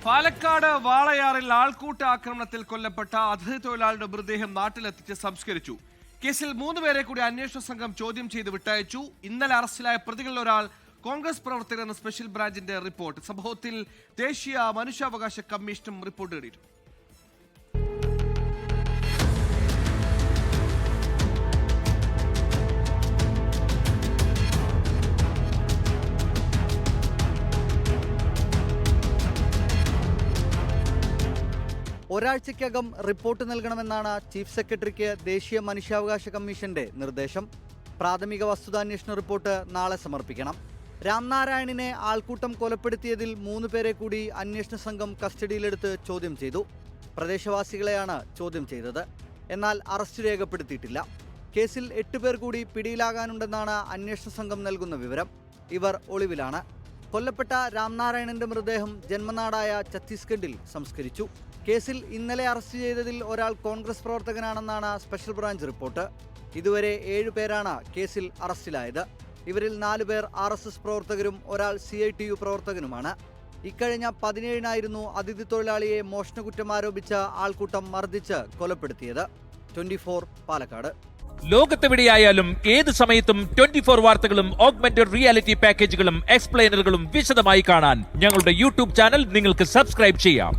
പാലക്കാട് വാളയാറിൽ ആൾക്കൂട്ട ആക്രമണത്തിൽ കൊല്ലപ്പെട്ട അതിഥി തൊഴിലാളിയുടെ മൃതദേഹം നാട്ടിലെത്തിച്ച് സംസ്കരിച്ചു. കേസിൽ 3 പേരെ കൂടി അന്വേഷണ സംഘം ചോദ്യം ചെയ്ത് വിട്ടയച്ചു. ഇന്നലെ അറസ്റ്റിലായ പ്രതികളിൽ ഒരാൾ കോൺഗ്രസ് പ്രവർത്തകരെന്ന സ്പെഷ്യൽ ബ്രാഞ്ചിന്റെ റിപ്പോർട്ട്. സംഭവത്തിൽ ദേശീയ മനുഷ്യാവകാശ കമ്മീഷനും റിപ്പോർട്ട് തേടിയിരുന്നു. ഒരാഴ്ചയ്ക്കകം റിപ്പോർട്ട് നൽകണമെന്നാണ് ചീഫ് സെക്രട്ടറിക്ക് ദേശീയ മനുഷ്യാവകാശ കമ്മീഷന്റെ നിർദ്ദേശം. പ്രാഥമിക വസ്തുതാന്വേഷണ റിപ്പോർട്ട് നാളെ സമർപ്പിക്കണം. രാംനാരായണിനെ ആൾക്കൂട്ടം കൊലപ്പെടുത്തിയതിൽ 3 പേരെ കൂടി അന്വേഷണ സംഘം കസ്റ്റഡിയിലെടുത്ത് ചോദ്യം ചെയ്തു. പ്രദേശവാസികളെയാണ് ചോദ്യം ചെയ്തത്. എന്നാൽ അറസ്റ്റ് രേഖപ്പെടുത്തിയിട്ടില്ല. കേസിൽ 8 പേർ കൂടി പിടിയിലാകാനുണ്ടെന്നാണ് അന്വേഷണ സംഘം നൽകുന്ന വിവരം. ഇവർ ഒളിവിലാണ്. കൊല്ലപ്പെട്ട രാംനാരായണന്റെ മൃതദേഹം ജന്മനാടായ ഛത്തീസ്ഗഡിൽ സംസ്കരിച്ചു. കേസിൽ ഇന്നലെ അറസ്റ്റ് ചെയ്തതിൽ ഒരാൾ കോൺഗ്രസ് പ്രവർത്തകനാണെന്നാണ് സ്പെഷ്യൽ ബ്രാഞ്ച് റിപ്പോർട്ട്. ഇതുവരെ 7 പേരാണ് കേസിൽ അറസ്റ്റിലായത്. ഇവരിൽ 4 പേർ RSS പ്രവർത്തകരും ഒരാൾ CITU പ്രവർത്തകനുമാണ്. ഇക്കഴിഞ്ഞ 17-നായിരുന്നു അതിഥി തൊഴിലാളിയെ മോഷണക്കുറ്റം ആരോപിച്ച ആൾക്കൂട്ടം മർദ്ദിച്ച് കൊലപ്പെടുത്തിയത്. 24 പാലക്കാട്. ലോകത്തെവിടെയായാലും ഏത് സമയത്തും 24 വാർത്തകളും ഓഗ്മെന്റഡ് റിയാലിറ്റി പാക്കേജുകളും എക്സ്പ്ലെയിനറുകളും വിശദമായി കാണാൻ ഞങ്ങളുടെ യൂട്യൂബ് ചാനൽ നിങ്ങൾക്ക് സബ്സ്ക്രൈബ് ചെയ്യാം.